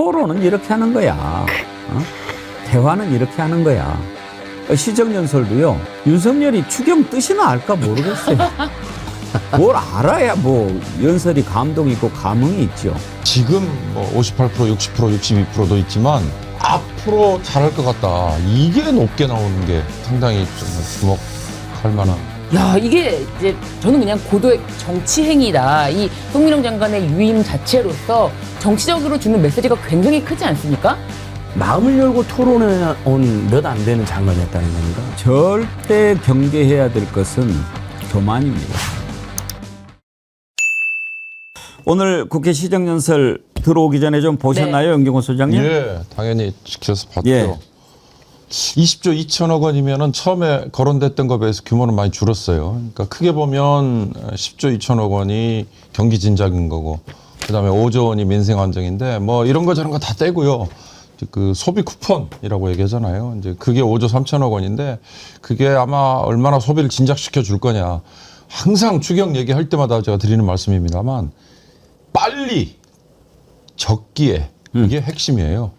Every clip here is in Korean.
토론은 이렇게 하는 거야. 대화는 이렇게 하는 거야. 시정연설도요. 윤석열이 추경 뜻이나 알까 모르겠어요. 뭘 알아야 뭐 연설이 감동 있고 감흥이 있죠. 지금 뭐 58%, 60%, 62%도 있지만 앞으로 잘할 것 같다. 이게 높게 나오는 게 상당히 좀 주목할 만한. 야, 이게 이제 저는 그냥 고도의 정치 행위다. 이 송민영 장관의 유임 자체로서 정치적으로 주는 메시지가 굉장히 크지 않습니까? 마음을 열고 토론해 온 몇 안 되는 장관이었다는 겁니다. 절대 경계해야 될 것은 교만입니다. 오늘 국회 시정연설 들어오기 전에 좀 보셨나요, 네. 영경호 소장님? 예, 당연히 지켜서 봤죠. 예. 20조 2천억 원이면은 처음에 거론됐던 것에 비해서 규모는 많이 줄었어요. 그러니까 크게 보면 10조 2천억 원이 경기 진작인 거고, 그다음에 5조 원이 민생 안정인데 뭐 이런 거 저런 거 다 떼고요. 그 소비 쿠폰이라고 얘기하잖아요. 이제 그게 5조 3천억 원인데 그게 아마 얼마나 소비를 진작시켜 줄 거냐. 항상 추경 얘기할 때마다 제가 드리는 말씀입니다만 빨리 적기에 이게 핵심이에요.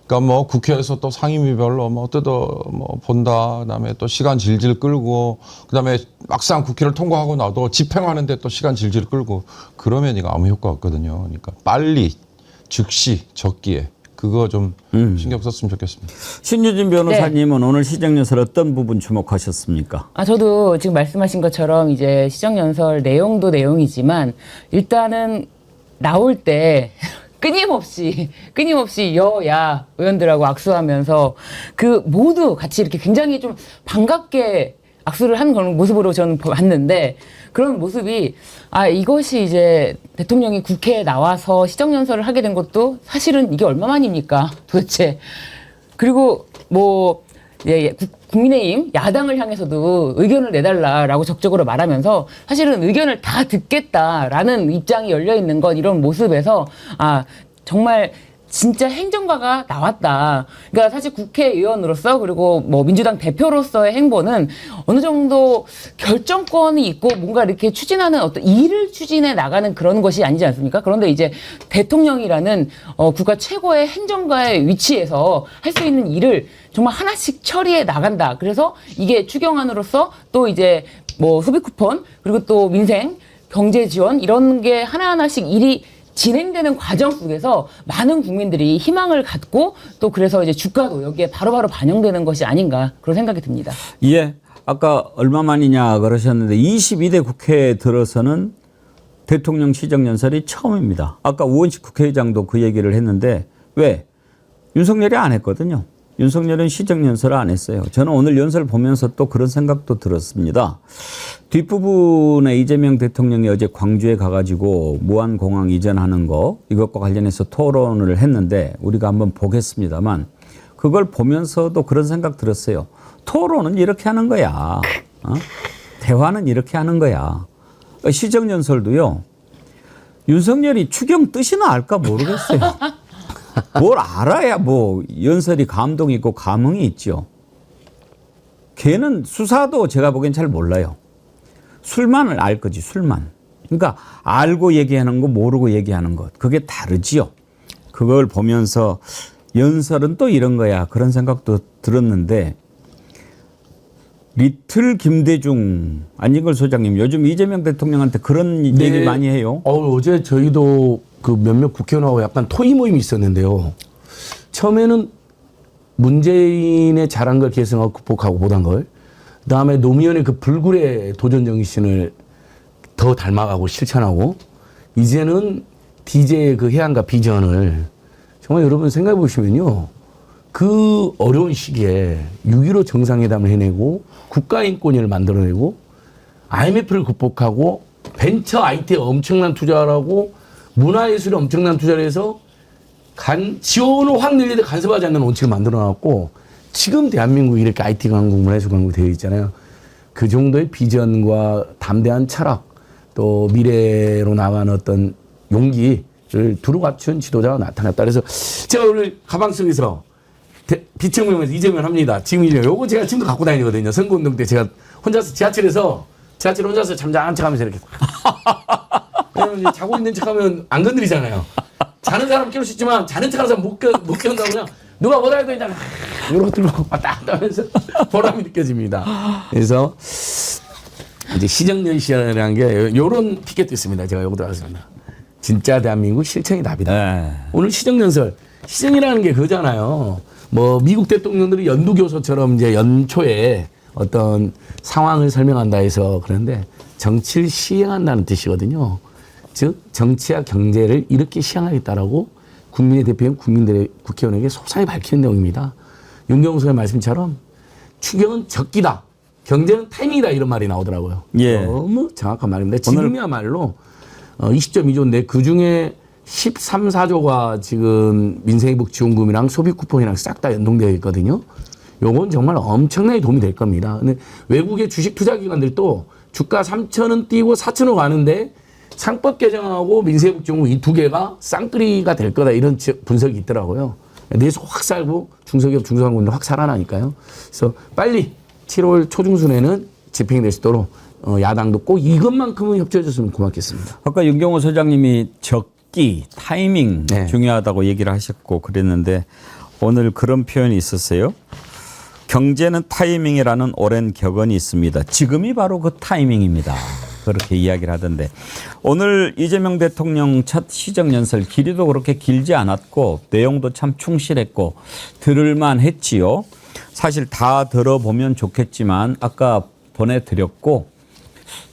그러니까 뭐 국회에서 또 상임위별로 뭐 뜯어 뭐 본다. 그다음에 또 시간 질질 끌고 그다음에 막상 국회를 통과하고 나도 집행하는데 또 시간 질질 끌고 그러면 이거 아무 효과 없거든요. 그러니까 빨리 즉시 적기에 그거 좀 신경 썼으면 좋겠습니다. 신유진 변호사님은 오늘 시정연설 어떤 부분 주목하셨습니까? 저도 지금 말씀하신 것처럼 이제 시정연설 내용도 내용이지만 일단은 나올 때 끊임없이 여야 의원들하고 악수하면서 그 모두 같이 이렇게 굉장히 좀 반갑게 악수를 한 그런 모습으로 저는 봤는데 그런 모습이 이것이 이제 대통령이 국회에 나와서 시정연설을 하게 된 것도 사실은 이게 얼마만입니까 도대체. 그리고 뭐 국민의힘 야당을 향해서도 의견을 내달라라고 적극적으로 말하면서 사실은 의견을 다 듣겠다라는 입장이 열려 있는 건 이런 모습에서 정말 진짜 행정가가 나왔다. 그러니까 사실 국회의원으로서 그리고 뭐 민주당 대표로서의 행보는 어느 정도 결정권이 있고 뭔가 이렇게 추진하는 어떤 일을 추진해 나가는 그런 것이 아니지 않습니까? 그런데 이제 대통령이라는 국가 최고의 행정가의 위치에서 할 수 있는 일을 정말 하나씩 처리해 나간다. 그래서 이게 추경안으로서 또 이제 뭐 소비 쿠폰 그리고 또 민생 경제 지원 이런 게 하나하나씩 일이 진행되는 과정 속에서 많은 국민들이 희망을 갖고 또 그래서 이제 주가도 여기에 바로바로 반영되는 것이 아닌가 그런 생각이 듭니다. 예. 아까 얼마만이냐 그러셨는데 22대 국회에 들어서는 대통령 시정연설이 처음입니다. 아까 우원식 국회의장도 그 얘기를 했는데 왜? 윤석열이 안 했거든요. 윤석열은 시정연설을 안 했어요. 저는 오늘 연설 보면서 또 그런 생각도 들었습니다. 뒷부분에 이재명 대통령이 어제 광주에 가가지고 무안공항 이전하는 거 이것과 관련해서 토론을 했는데 우리가 한번 보겠습니다만 그걸 보면서도 그런 생각 들었어요. 토론은 이렇게 하는 거야. 대화는 이렇게 하는 거야. 시정연설도요. 윤석열이 추경 뜻이나 알까 모르겠어요. 뭘 알아야 뭐 연설이 감동 있고 감흥이 있죠. 걔는 수사도 제가 보기엔 잘 몰라요. 술만을 알 거지, 술만. 그러니까 알고 얘기하는 거 모르고 얘기하는 것. 그게 다르지요. 그걸 보면서 연설은 또 이런 거야. 그런 생각도 들었는데 리틀 김대중 안진걸 소장님 요즘 이재명 대통령한테 그런 얘기 많이 해요. 어제 저희도 그 몇몇 국회의원하고 약간 토의 모임이 있었는데요. 처음에는 문재인의 잘한 걸 계승하고 극복하고 못한 걸. 그다음에 노무현의 그 불굴의 도전 정신을 더 닮아가고 실천하고 이제는 DJ의 그 해안가 비전을 정말 여러분 생각해 보시면요. 그 어려운 시기에 6.15 정상회담을 해내고 국가인권위를 만들어내고 IMF를 극복하고 벤처 IT에 엄청난 투자를 하고 문화예술에 엄청난 투자를 해서 지원을 확 늘리되 간섭하지 않는 원칙을 만들어놨고 지금 대한민국이 이렇게 IT 강국, 문화예술 강국 되어 있잖아요. 그 정도의 비전과 담대한 철학 또 미래로 나가는 어떤 용기를 두루 갖춘 지도자가 나타났다. 그래서 제가 오늘 가방 속에서 비천공에서 이재명 합니다. 지금 요거 제가 지금도 갖고 다니거든요. 선거운동 때 제가 혼자서 지하철 혼자서 잠잠한 척하면서 이렇게. 왜냐면 자고 있는 척하면 안 건드리잖아요. 자는 사람 깨울 수 있지만 자는 척하는 사람 못 깨운다고 그냥 누가 뭐라 해도 그냥 이러고 들고 왔다 갔다 하면서 보람이 느껴집니다. 그래서 이제 시정연설이라는 게 요런 티켓도 있습니다. 제가 요거 들어갔습니다. 진짜 대한민국 실천이 답이다. 네. 오늘 시정연설, 시정이라는 게 그거잖아요. 뭐 미국 대통령들이 연두교서처럼 이제 연초에 어떤 상황을 설명한다 해서 그런데 정치를 시행한다는 뜻이거든요. 즉 정치와 경제를 이렇게 시행하겠다라고 국민의 대표인 국민들의 국회의원에게 소상히 밝히는 내용입니다. 윤경수의 말씀처럼 추경은 적기다. 경제는 타이밍이다 이런 말이 나오더라고요. 예. 너무 정확한 말입니다. 지금이야말로 20.2조인데 그중에 13, 14조가 지금 민생회복 지원금이랑 소비 쿠폰이랑 싹 다 연동되어 있거든요. 요건 정말 엄청나게 도움이 될 겁니다. 근데 외국의 주식 투자 기관들도 주가 3,000원 뛰고 4,000원 가는데 상법 개정하고 민생회복 지원금 이 두 개가 쌍끌이가 될 거다 이런 분석이 있더라고요. 내에서 확 살고 중소기업 중소상공인들 확 살아나니까요. 그래서 빨리 7월 초중순에는 집행이 될 수 있도록 야당도 꼭 이것만큼은 협조해 줬으면 고맙겠습니다. 아까 윤경호 소장님이 적기, 타이밍 네. 중요하다고 얘기를 하셨고 그랬는데 오늘 그런 표현이 있었어요. 경제는 타이밍이라는 오랜 격언이 있습니다. 지금이 바로 그 타이밍입니다. 그렇게 이야기를 하던데 오늘 이재명 대통령 첫 시정연설 길이도 그렇게 길지 않았고 내용도 참 충실했고 들을만 했지요. 사실 다 들어보면 좋겠지만 아까 보내드렸고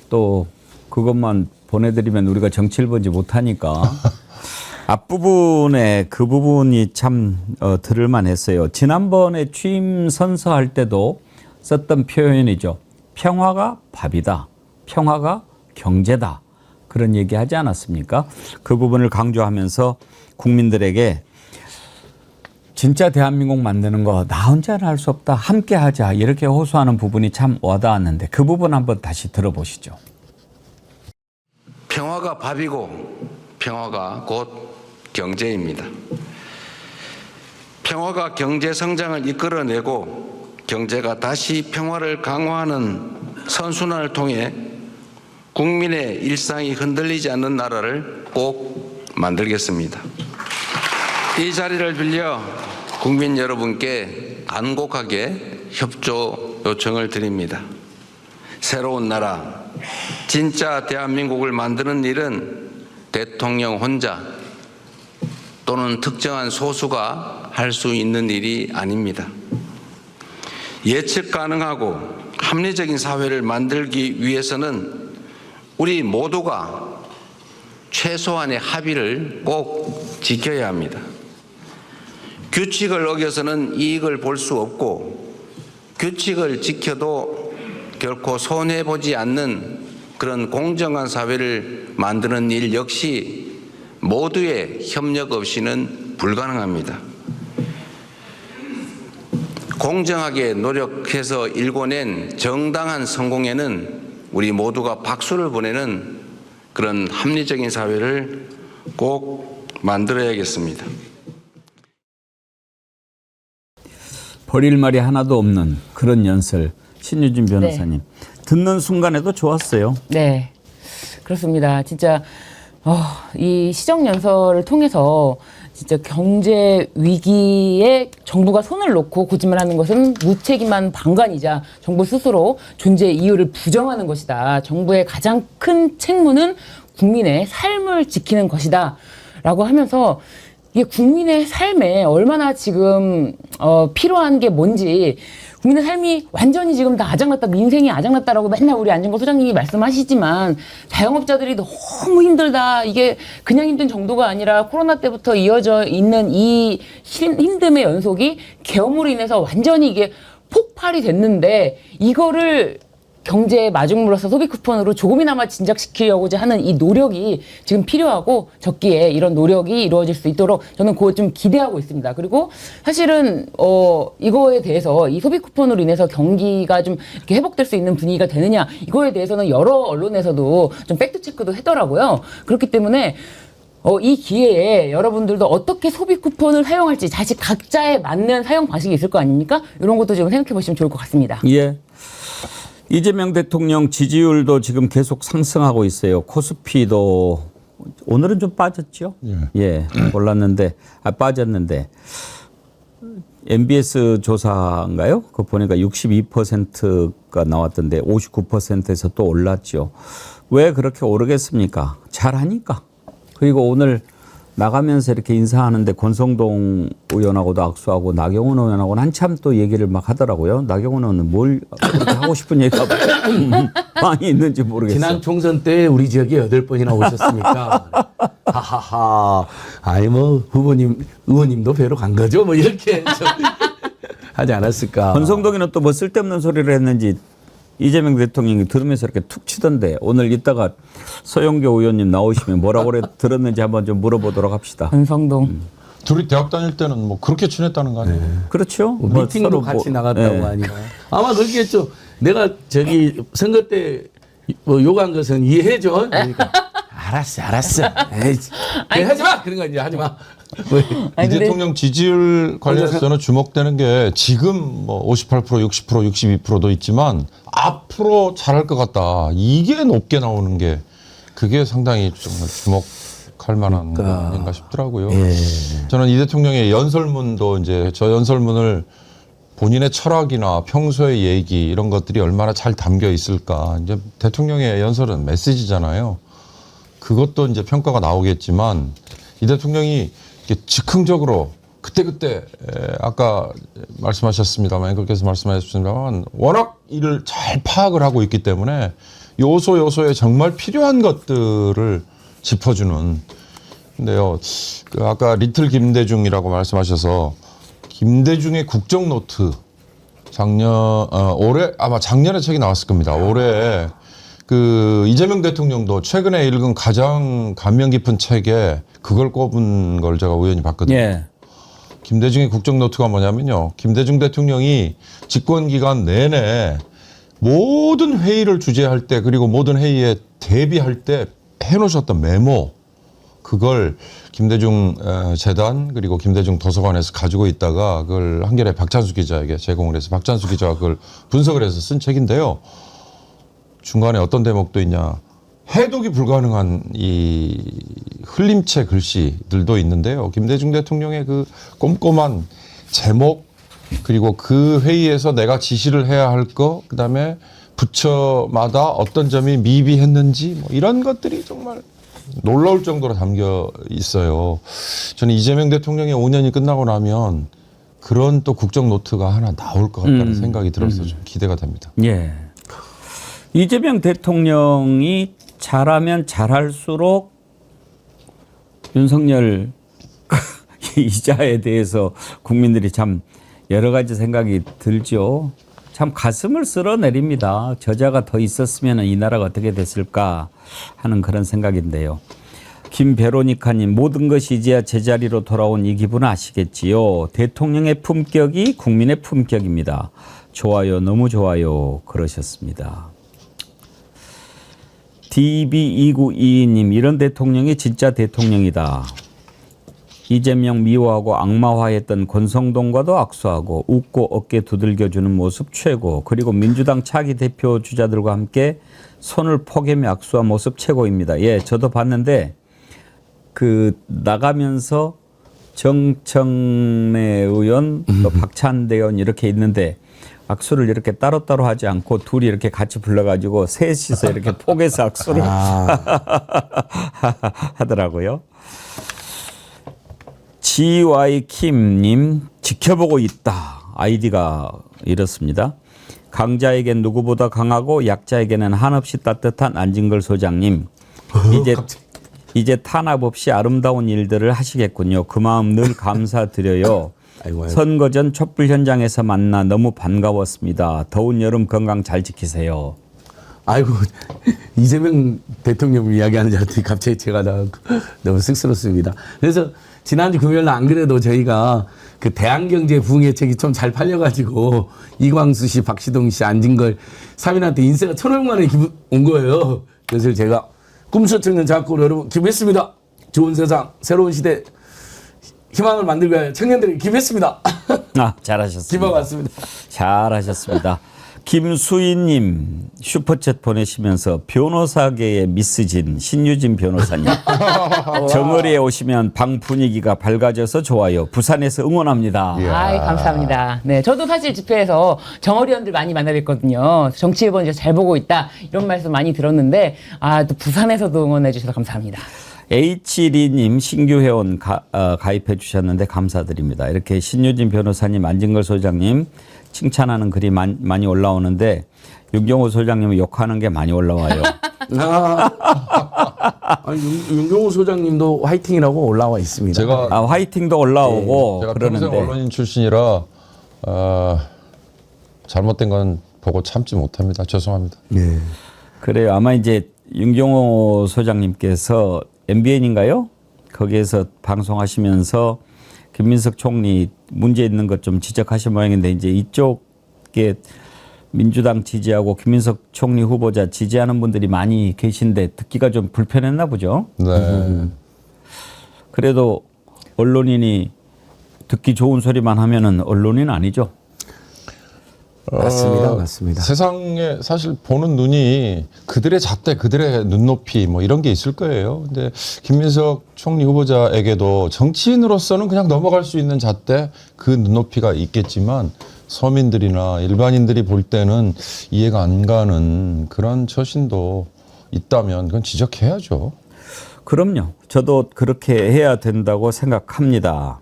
또 그것만 보내드리면 우리가 정치를 보지 못하니까 앞부분에 그 부분이 참 들을만 했어요. 지난번에 취임 선서할 때도 썼던 표현이죠. 평화가 밥이다. 평화가 경제다. 그런 얘기 하지 않았습니까? 그 부분을 강조하면서 국민들에게 진짜 대한민국 만드는 거 나 혼자는 할 수 없다. 함께 하자. 이렇게 호소하는 부분이 참 와닿았는데 그 부분 한번 다시 들어보시죠. 평화가 밥이고 평화가 곧 경제입니다. 평화가 경제 성장을 이끌어내고 경제가 다시 평화를 강화하는 선순환을 통해 국민의 일상이 흔들리지 않는 나라를 꼭 만들겠습니다. 이 자리를 빌려 국민 여러분께 간곡하게 협조 요청을 드립니다. 새로운 나라, 진짜 대한민국을 만드는 일은 대통령 혼자 또는 특정한 소수가 할 수 있는 일이 아닙니다. 예측 가능하고 합리적인 사회를 만들기 위해서는 우리 모두가 최소한의 합의를 꼭 지켜야 합니다. 규칙을 어겨서는 이익을 볼 수 없고 규칙을 지켜도 결코 손해보지 않는 그런 공정한 사회를 만드는 일 역시 모두의 협력 없이는 불가능합니다. 공정하게 노력해서 일궈낸 정당한 성공에는 우리 모두가 박수를 보내는 그런 합리적인 사회를 꼭 만들어야겠습니다. 버릴 말이 하나도 없는 그런 연설. 신유진 변호사님. 듣는 순간에도 좋았어요. 네, 그렇습니다. 진짜 이 시정연설을 통해서 진짜 경제 위기에 정부가 손을 놓고 고집을 것은 무책임한 방관이자 정부 스스로 존재의 이유를 부정하는 것이다. 정부의 가장 큰 책무는 국민의 삶을 지키는 것이다. 라고 하면서 이게 국민의 삶에 얼마나 지금 필요한 게 뭔지 국민의 삶이 완전히 지금 다 아작났다, 민생이 아작났다라고 맨날 우리 안진걸 소장님이 말씀하시지만 자영업자들이 너무 힘들다. 이게 그냥 힘든 정도가 아니라 코로나 때부터 이어져 있는 이 힘듦의 연속이 계엄으로 인해서 완전히 이게 폭발이 됐는데 이거를 경제의 마중물로서 소비 쿠폰으로 조금이나마 진작시키려고자 하는 이 노력이 지금 필요하고 적기에 이런 노력이 이루어질 수 있도록 저는 그거 좀 기대하고 있습니다. 그리고 사실은 이거에 대해서 이 소비 쿠폰으로 인해서 경기가 좀 이렇게 회복될 수 있는 분위기가 되느냐 이거에 대해서는 여러 언론에서도 좀 팩트 체크도 하더라고요. 그렇기 때문에 이 기회에 여러분들도 어떻게 소비 쿠폰을 사용할지 자식 각자에 맞는 사용 방식이 있을 거 아닙니까? 이런 것도 좀 생각해 보시면 좋을 것 같습니다. 예. 이재명 대통령 지지율도 지금 계속 상승하고 있어요. 코스피도 오늘은 좀 빠졌죠. 예, 올랐는데 빠졌는데 MBS 조사인가요? 그거 보니까 62%가 나왔던데 59%에서 또 올랐죠. 왜 그렇게 오르겠습니까? 잘하니까. 그리고 오늘 나가면서 이렇게 인사하는데 권성동 의원하고도 악수하고 나경원 의원하고는 한참 또 얘기를 막 하더라고요. 나경원 의원은 뭘 그렇게 하고 싶은 얘기가 많이 있는지 모르겠어요. 지난 총선 때 우리 지역에 8번이나 오셨으니까 하하하. 아니 뭐 후보님 의원님도 뵈러 간 거죠. 뭐 이렇게 좀 하지 않았을까. 권성동이는 또 뭐 쓸데없는 소리를 했는지 이재명 대통령이 들으면서 이렇게 툭 치던데 오늘 이따가 서영교 의원님 나오시면 뭐라고 들었는지 한번 좀 물어보도록 합시다. 권성동. 둘이 대학 다닐 때는 뭐 그렇게 친했다는 거 아니에요? 그렇죠. 뭐 미팅도 같이 나갔다고 예. 하니까 아마 그렇겠죠. 내가 저기 선거 때 뭐 요구한 것은 이해해줘. 그러니까 알았어. 에이, 하지 마. 그런 거 이제 하지 마. 이 대통령 지지율 관련해서 저는 주목되는 게 지금 뭐 58%, 60%, 62%도 있지만 앞으로 잘할 것 같다. 이게 높게 나오는 게 그게 상당히 정말 주목할 만한 거 아닌가 싶더라고요. 저는 이 대통령의 연설문도 이제 저 연설문을 본인의 철학이나 평소의 얘기 이런 것들이 얼마나 잘 담겨 있을까. 이제 대통령의 연설은 메시지잖아요. 그것도 이제 평가가 나오겠지만 이 대통령이 이렇게 즉흥적으로 그때그때 아까 말씀하셨습니다만 그렇게서 말씀하셨습니다만 워낙 이를 잘 파악을 하고 있기 때문에 요소에 정말 필요한 것들을 짚어주는. 근데요, 그 아까 리틀 김대중이라고 말씀하셔서 김대중의 국정노트 올해 아마 작년에 책이 나왔을 겁니다. 올해 그 이재명 대통령도 최근에 읽은 가장 감명 깊은 책에 그걸 꼽은 걸 제가 우연히 봤거든요. 예. 김대중의 국정노트가 뭐냐면요. 김대중 대통령이 집권 기간 내내 모든 회의를 주재할 때 그리고 모든 회의에 대비할 때 해놓으셨던 메모 그걸 김대중 재단 그리고 김대중 도서관에서 가지고 있다가 그걸 한겨레 박찬수 기자에게 제공을 해서 박찬수 기자가 그걸 분석을 해서 쓴 책인데요. 중간에 어떤 대목도 있냐. 해독이 불가능한 이 흘림체 글씨들도 있는데요. 김대중 대통령의 그 꼼꼼한 제목 그리고 그 회의에서 내가 지시를 해야 할 거 그다음에 부처마다 어떤 점이 미비했는지 뭐 이런 것들이 정말 놀라울 정도로 담겨 있어요. 저는 이재명 대통령의 5년이 끝나고 나면 그런 또 국정 노트가 하나 나올 것 같다는 생각이 들어서 좀 기대가 됩니다. 예. 이재명 대통령이 잘하면 잘할수록 윤석열 이자에 대해서 국민들이 참 여러 가지 생각이 들죠. 참 가슴을 쓸어내립니다. 저자가 더 있었으면 이 나라가 어떻게 됐을까 하는 그런 생각인데요. 김베로니카님, 모든 것이 이제야 제자리로 돌아온 이 기분 아시겠지요? 대통령의 품격이 국민의 품격입니다. 좋아요, 너무 좋아요. 그러셨습니다. DB2922님, 이런 대통령이 진짜 대통령이다. 이재명 미워하고 악마화했던 권성동과도 악수하고 웃고 어깨 두들겨주는 모습 최고. 그리고 민주당 차기 대표 주자들과 함께 손을 포개며 악수한 모습 최고입니다. 예, 저도 봤는데 그 나가면서 정청래 의원 또 박찬대 의원 이렇게 있는데 악수를 이렇게 따로따로 하지 않고 둘이 이렇게 같이 불러가지고 셋이서 이렇게 포개서 악수를 하더라고요. GY킴님, 지켜보고 있다. 아이디가 이렇습니다. 강자에겐 누구보다 강하고 약자에게는 한없이 따뜻한 안진걸 소장님. 이제 탄압 없이 아름다운 일들을 하시겠군요. 그 마음 늘 감사드려요. 아이고. 선거 전 촛불 현장에서 만나 너무 반가웠습니다. 더운 여름 건강 잘 지키세요. 아이고 이재명 대통령 이야기하는 줄 알았더니 갑자기 제가 너무 쑥스럽습니다. 그래서 지난주 금요일 날 안 그래도 저희가 그 대한경제 부흥의 책이 좀 잘 팔려가지고 이광수 씨, 박시동 씨, 안진걸 3인한테 인세가 1,500만 원이 온 거예요. 그래서 제가 꿈속청년 작곡으로 여러분 기부했습니다. 좋은 세상, 새로운 시대 희망을 만들고 청년들에게 기부했습니다. 아, 잘하셨습니다. 기부하고 왔습니다. 잘하셨습니다. 김수희님 슈퍼챗 보내시면서 변호사계의 미스진 신유진 변호사님 정어리에 오시면 방 분위기가 밝아져서 좋아요. 부산에서 응원합니다. 아이, 감사합니다. 네, 저도 사실 집회에서 정어리원들 많이 만나뵀거든요. 정치일본 이제 잘 보고 있다 이런 말씀 많이 들었는데 또 부산에서도 응원해 주셔서 감사합니다. H2님 신규 회원 가입해 주셨는데 감사드립니다. 이렇게 신유진 변호사님, 안진걸 소장님 칭찬하는 글이 많이 올라오는데 윤경호 소장님은 욕하는 게 많이 올라와요. 아니, 윤경호 소장님도 화이팅이라고 올라와 있습니다. 제가 화이팅도 올라오고 제가 평생 그러는데 언론인 출신이라 잘못된 건 보고 참지 못합니다. 죄송합니다. 네. 그래요. 아마 이제 윤경호 소장님께서 MBN인가요? 거기에서 방송하시면서 김민석 총리 문제 있는 것 좀 지적하신 모양인데 이제 이쪽에 민주당 지지하고 김민석 총리 후보자 지지하는 분들이 많이 계신데 듣기가 좀 불편했나 보죠. 네. 그래도 언론인이 듣기 좋은 소리만 하면은 언론인 아니죠. 맞습니다. 맞습니다. 세상에 사실 보는 눈이 그들의 잣대, 그들의 눈높이 뭐 이런 게 있을 거예요. 근데 김민석 총리 후보자에게도 정치인으로서는 그냥 넘어갈 수 있는 잣대, 그 눈높이가 있겠지만 서민들이나 일반인들이 볼 때는 이해가 안 가는 그런 처신도 있다면 그건 지적해야죠. 그럼요. 저도 그렇게 해야 된다고 생각합니다.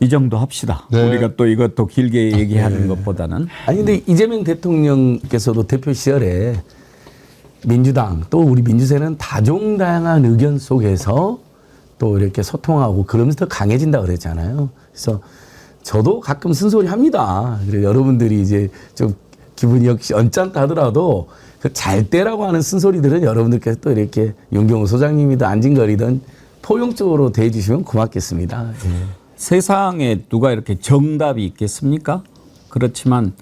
이 정도 합시다. 네. 우리가 또 이것도 길게 얘기하는 것보다는. 아니 근데 이재명 대통령께서도 대표 시절에 민주당 또 우리 민주세는 다종다양한 의견 속에서 또 이렇게 소통하고 그러면서 더 강해진다 그랬잖아요. 그래서 저도 가끔 쓴소리 합니다. 그래서 여러분들이 이제 좀 기분이 역시 언짢다 하더라도 그 잘 때라고 하는 쓴소리들은 여러분들께서 또 이렇게 윤경호 소장님이든 안진걸이든 포용적으로 대해 주시면 고맙겠습니다. 예. 세상에 누가 이렇게 정답이 있겠습니까? 그렇지만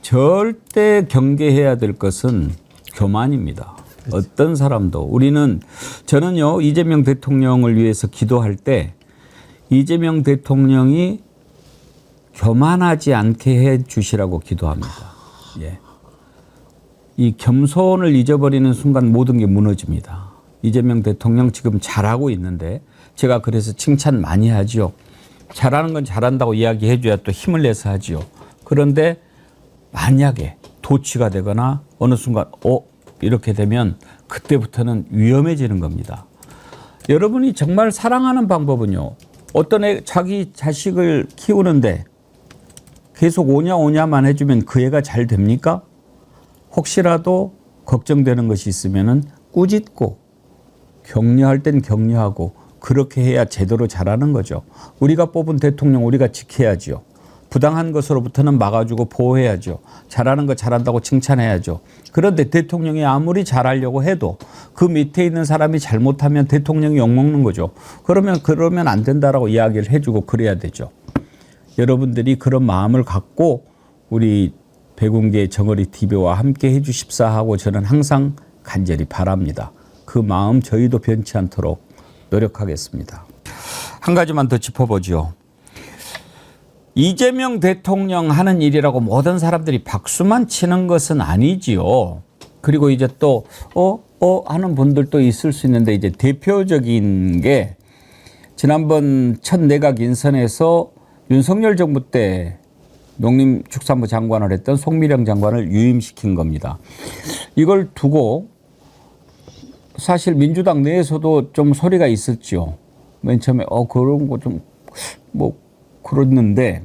절대 경계해야 될 것은 교만입니다. 어떤 사람도 저는요 이재명 대통령을 위해서 기도할 때 이재명 대통령이 교만하지 않게 해 주시라고 기도합니다. 예. 이 겸손을 잊어버리는 순간 모든 게 무너집니다. 이재명 대통령 지금 잘하고 있는데 제가 그래서 칭찬 많이 하죠. 잘하는 건 잘한다고 이야기해 줘야 또 힘을 내서 하죠. 그런데 만약에 도취가 되거나 어느 순간 이렇게 되면 그때부터는 위험해지는 겁니다. 여러분이 정말 사랑하는 방법은요. 어떤 자기 자식을 키우는데 계속 오냐만 해주면 그 애가 잘 됩니까? 혹시라도 걱정되는 것이 있으면은 꾸짖고 격려할 땐 격려하고 그렇게 해야 제대로 잘하는 거죠. 우리가 뽑은 대통령 우리가 지켜야죠. 부당한 것으로부터는 막아주고 보호해야죠. 잘하는 거 잘한다고 칭찬해야죠. 그런데 대통령이 아무리 잘하려고 해도 그 밑에 있는 사람이 잘못하면 대통령이 욕먹는 거죠. 그러면 안 된다라고 이야기를 해주고 그래야 되죠. 여러분들이 그런 마음을 갖고 우리 백운계 정어리 TV와 함께 해주십사 하고 저는 항상 간절히 바랍니다. 그 마음 저희도 변치 않도록 노력하겠습니다. 한 가지만 더 짚어보죠. 이재명 대통령 하는 일이라고 모든 사람들이 박수만 치는 것은 아니지요. 그리고 이제 또 하는 분들도 있을 수 있는데 이제 대표적인 게 지난번 첫 내각 인선에서 윤석열 정부 때 농림축산부 장관을 했던 송미령 장관을 유임시킨 겁니다. 이걸 두고 사실 민주당 내에서도 좀 소리가 있었죠. 맨 처음에 그런 거 좀 그랬는데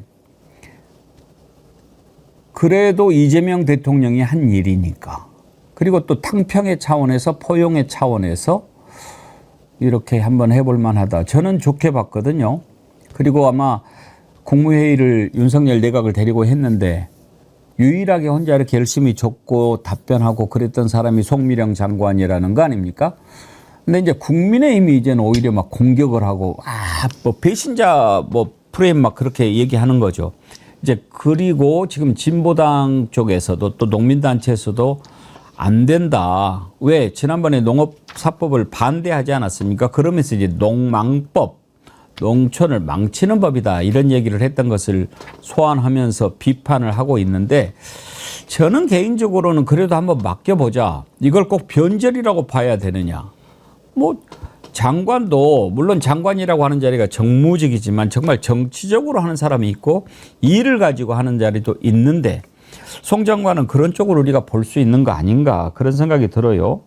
그래도 이재명 대통령이 한 일이니까 그리고 또 탕평의 차원에서 포용의 차원에서 이렇게 한번 해볼 만하다. 저는 좋게 봤거든요. 그리고 아마 국무회의를 윤석열 내각을 데리고 했는데 유일하게 혼자 이렇게 열심히 적고 답변하고 그랬던 사람이 송미령 장관이라는 거 아닙니까? 근데 이제 국민의힘이 이제는 오히려 막 공격을 하고 배신자 프레임 막 그렇게 얘기하는 거죠. 이제 그리고 지금 진보당 쪽에서도 또 농민단체에서도 안 된다. 왜? 지난번에 농업사법을 반대하지 않았습니까? 그러면서 이제 농망법, 농촌을 망치는 법이다 이런 얘기를 했던 것을 소환하면서 비판을 하고 있는데 저는 개인적으로는 그래도 한번 맡겨보자. 이걸 꼭 변절이라고 봐야 되느냐. 뭐 장관도 물론 장관이라고 하는 자리가 정무직이지만 정말 정치적으로 하는 사람이 있고 일을 가지고 하는 자리도 있는데 송 장관은 그런 쪽으로 우리가 볼 수 있는 거 아닌가 그런 생각이 들어요.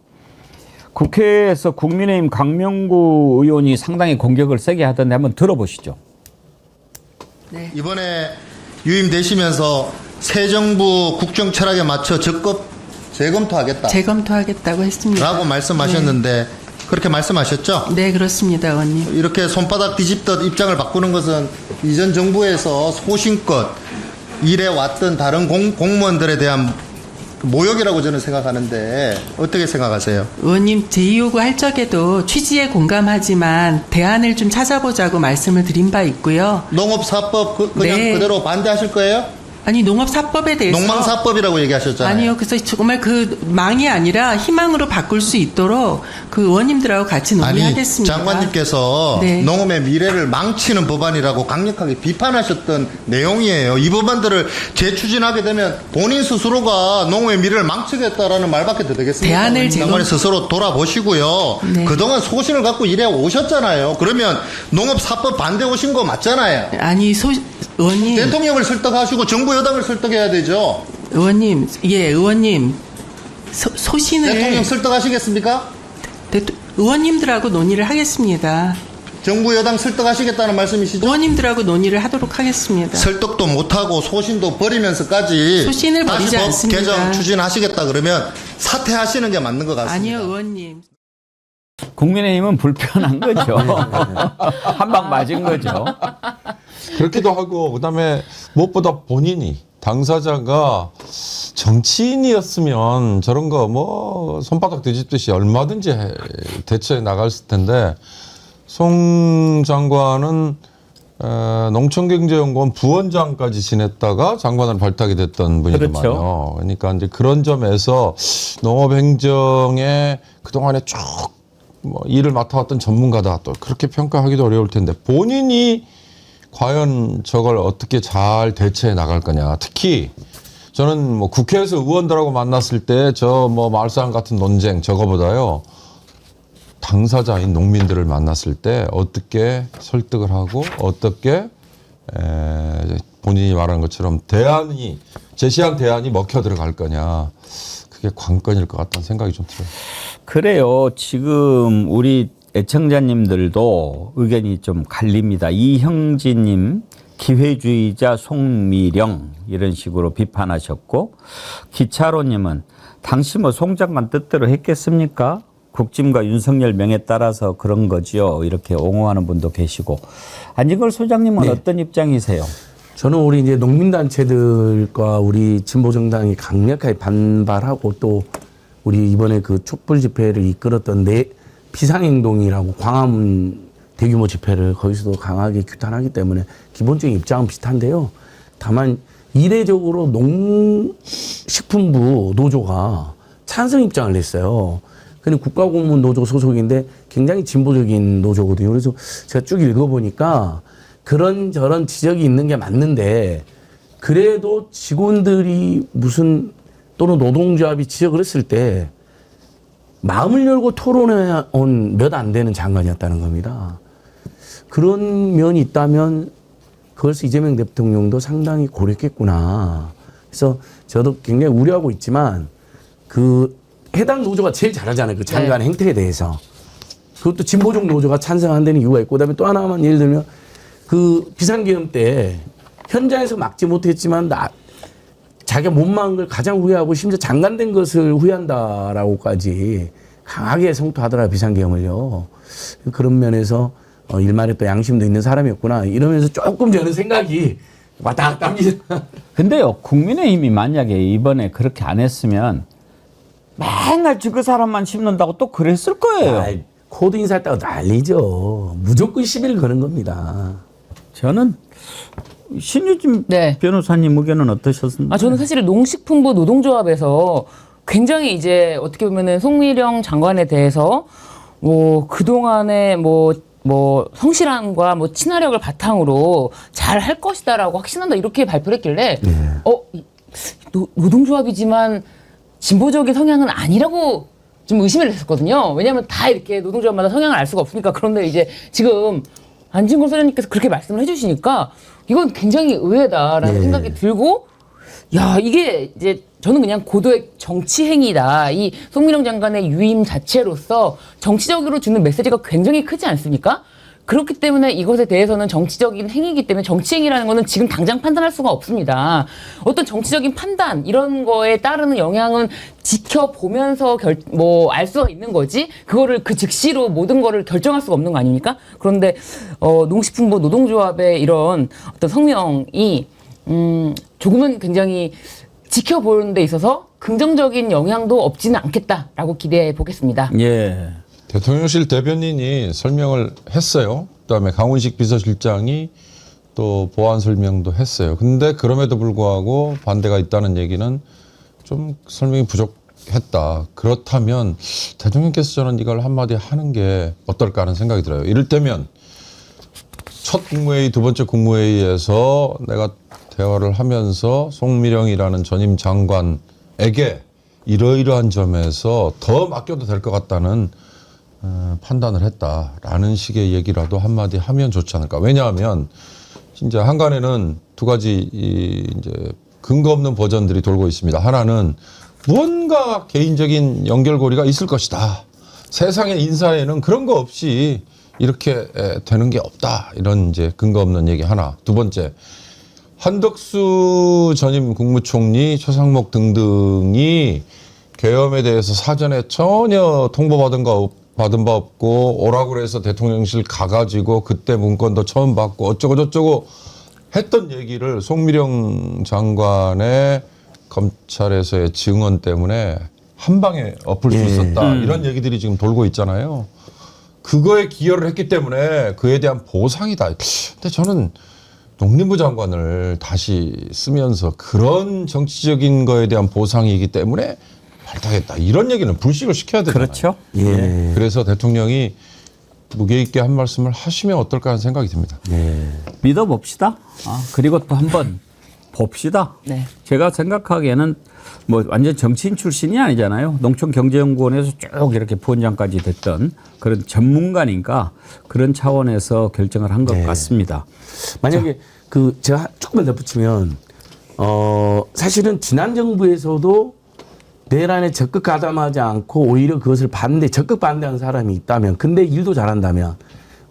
국회에서 국민의힘 강명구 의원이 상당히 공격을 세게 하던데 한번 들어보시죠. 네. 이번에 유임되시면서 새 정부 국정 철학에 맞춰 적극 재검토하겠다. 재검토하겠다고 했습니다. 라고 말씀하셨는데 그렇게 말씀하셨죠? 네, 그렇습니다, 의원님. 이렇게 손바닥 뒤집듯 입장을 바꾸는 것은 이전 정부에서 소신껏 일해왔던 다른 공무원들에 대한 모욕이라고 저는 생각하는데 어떻게 생각하세요? 의원님, 제2요구 할 적에도 취지에 공감하지만 대안을 좀 찾아보자고 말씀을 드린 바 있고요. 농업사법 그냥 네. 그대로 반대하실 거예요? 아니, 농업사법에 대해서. 농망사법이라고 얘기하셨잖아요. 아니요. 그래서 정말 그 망이 아니라 희망으로 바꿀 수 있도록 그 의원님들하고 같이 논의하겠습니다. 장관님께서 네. 농업의 미래를 망치는 법안이라고 강력하게 비판하셨던 내용이에요. 이 법안들을 재추진하게 되면 본인 스스로가 농업의 미래를 망치겠다라는 말밖에 더 되겠습니까? 대안을 장관님 스스로 돌아보시고요. 네. 그동안 소신을 갖고 일해 오셨잖아요. 그러면 농업사법 반대 오신 거 맞잖아요. 아니, 의원님. 대통령을 설득하시고 정부 여당을 설득해야 되죠. 의원님, 예, 의원님. 소신을. 대통령 설득하시겠습니까? 의원님들하고 논의를 하겠습니다. 정부 여당 설득하시겠다는 말씀이시죠? 의원님들하고 논의를 하도록 하겠습니다. 설득도 못하고 소신도 버리면서까지 소신을 다시 버리지 법 않습니다. 개정 추진하시겠다 그러면 사퇴하시는 게 맞는 것 같습니다. 아니요, 의원님. 국민의힘은 불편한 거죠. 한 방 맞은 거죠. 그렇기도 하고 그다음에 무엇보다 본인이 당사자가 정치인이었으면 저런 거 뭐 손바닥 뒤집듯이 얼마든지 대처해 나갔을 텐데 송 장관은 농촌경제연구원 부원장까지 지냈다가 장관으로 발탁이 됐던 분이거든요. 그렇죠. 그러니까 이제 그런 점에서 농업행정에 그동안에 쭉 뭐 일을 맡아왔던 전문가다 또 그렇게 평가하기도 어려울 텐데 본인이 과연 저걸 어떻게 잘 대처해 나갈 거냐. 특히 저는 뭐 국회에서 의원들하고 만났을 때 저 뭐 마을사랑 같은 논쟁 저거보다요. 당사자인 농민들을 만났을 때 어떻게 설득을 하고 어떻게 본인이 말한 것처럼 제시한 대안이 먹혀 들어갈 거냐. 그게 관건일 것 같다는 생각이 좀 들어요. 그래요. 지금 우리 애청자님들도 의견이 좀 갈립니다. 이형진님, 기회주의자 송미령 이런 식으로 비판하셨고 기차로님은 당시 뭐 송 장관 뜻대로 했겠습니까? 국짐과 윤석열 명에 따라서 그런 거지요. 이렇게 옹호하는 분도 계시고 안진걸 소장님은 네. 어떤 입장이세요? 저는 우리 이제 농민단체들과 우리 진보정당이 강력하게 반발하고 또 우리 이번에 그 촛불 집회를 이끌었던 비상행동이라고 광화문 대규모 집회를 거기서도 강하게 규탄하기 때문에 기본적인 입장은 비슷한데요. 다만 이례적으로 농식품부 노조가 찬성 입장을 냈어요. 근데 국가공무원 노조 소속인데 굉장히 진보적인 노조거든요. 그래서 제가 쭉 읽어보니까 그런저런 지적이 있는 게 맞는데 그래도 직원들이 또는 노동조합이 지적을 했을 때 마음을 열고 토론해 온 몇 안 되는 장관이었다는 겁니다. 그런 면이 있다면 그것을 이재명 대통령도 상당히 고려했겠구나. 그래서 저도 굉장히 우려하고 있지만 그 해당 노조가 제일 잘하잖아요. 그 장관 행태에 대해서. 그것도 진보적 노조가 찬성한다는 이유가 있고 그다음에 또 하나만 예를 들면 그 비상계엄 때 현장에서 막지 못했지만 자기가 못 막은 걸 가장 후회하고 심지어 장관된 것을 후회한다라고까지 강하게 성토하더라 비상계엄을요. 그런 면에서 일말에 또 양심도 있는 사람이었구나 이러면서 조금 저는 생각이 왔다 갔다 합니다. 근데요, 국민의힘이 만약에 이번에 그렇게 안 했으면 맨날 그 사람만 심는다고 또 그랬을 거예요. 아이, 코드 인사했다고 난리죠. 무조건 시비를 거는 겁니다. 저는 신유진 네. 변호사님 의견은 어떠셨습니까? 저는 사실 농식품부 노동조합에서 굉장히 이제 어떻게 보면은 송미령 장관에 대해서 뭐 그동안에 뭐 뭐 성실함과 뭐 친화력을 바탕으로 잘 할 것이다라고 확신한다 이렇게 발표를 했길래 노동조합이지만 진보적인 성향은 아니라고 좀 의심을 했었거든요. 왜냐하면 다 이렇게 노동조합마다 성향을 알 수가 없으니까. 그런데 이제 지금 안진걸 소장님께서 그렇게 말씀을 해주시니까 이건 굉장히 의외다라는 생각이 들고, 야, 이게 이제 저는 그냥 고도의 정치 행위다. 이 송민영 장관의 유임 자체로서 정치적으로 주는 메시지가 굉장히 크지 않습니까? 그렇기 때문에 이것에 대해서는 정치적인 행위이기 때문에 정치 행위라는 거는 지금 당장 판단할 수가 없습니다. 어떤 정치적인 판단 이런 거에 따르는 영향은 지켜보면서 알 수가 있는 거지. 그거를 그 즉시로 모든 거를 결정할 수가 없는 거 아닙니까? 그런데 농식품부 노동조합의 이런 어떤 성명이 조금은 굉장히 지켜보는 데 있어서 긍정적인 영향도 없지는 않겠다라고 기대해 보겠습니다. 예. 대통령실 대변인이 설명을 했어요. 그다음에 강훈식 비서실장이 또 보완 설명도 했어요. 근데 그럼에도 불구하고 반대가 있다는 얘기는 좀 설명이 부족했다. 그렇다면 대통령께서 저는 이걸 한마디 하는 게 어떨까 하는 생각이 들어요. 이를테면 첫 국무회의, 두 번째 국무회의에서 내가 대화를 하면서 송미령이라는 전임 장관에게 이러이러한 점에서 더 맡겨도 될 것 같다는 판단을 했다라는 식의 얘기라도 한마디 하면 좋지 않을까. 왜냐하면 진짜 한간에는 두 가지 이제 근거 없는 버전들이 돌고 있습니다. 하나는 무언가 개인적인 연결고리가 있을 것이다. 세상의 인사에는 그런 거 없이 이렇게 되는 게 없다. 이런 이제 근거 없는 얘기 하나. 두 번째, 한덕수 전임 국무총리, 최상목 등등이 계엄에 대해서 사전에 전혀 통보받은 바 없고 오라고 그래서 대통령실 가가지고 그때 문건도 처음 받고 어쩌고 저쩌고 했던 얘기를 송미령 장관의 검찰에서의 증언 때문에 한 방에 엎을 수 있었다. 이런 얘기들이 지금 돌고 있잖아요. 그거에 기여를 했기 때문에 그에 대한 보상이다. 근데 저는 농림부 장관을 다시 쓰면서 그런 정치적인 거에 대한 보상이기 때문에 발탁했다. 이런 얘기는 불식을 시켜야 되잖아요. 그렇죠. 예. 그래서 대통령이 무게 있게 한 말씀을 하시면 어떨까 하는 생각이 듭니다. 믿어봅시다. 그리고 또 한번 봅시다. 네. 제가 생각하기에는 뭐 완전 정치인 출신이 아니잖아요. 농촌경제연구원에서 쭉 이렇게 부원장까지 됐던 그런 전문가니까 그런 차원에서 결정을 한 것 같습니다. 만약에 제가 조금만 덧붙이면 사실은 지난 정부에서도 내란에 적극 가담하지 않고 오히려 그것을 적극 반대하는 사람이 있다면, 근데 일도 잘한다면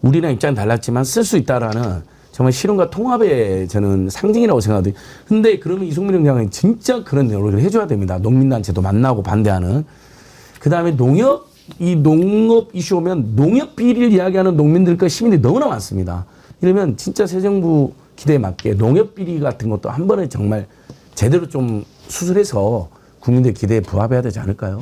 우리랑 입장이 달랐지만 쓸 수 있다라는 정말 실험과 통합의 저는 상징이라고 생각하거든요. 근데 그러면 이송민영 장관이 진짜 그런 노력을 해줘야 됩니다. 농민단체도 만나고 반대하는. 그 다음에 농업 이슈 오면 농업 비리를 이야기하는 농민들과 시민들이 너무나 많습니다. 이러면 진짜 새 정부 기대에 맞게 농업 비리 같은 것도 한 번에 정말 제대로 좀 수술해서 국민들 기대에 부합해야 되지 않을까요?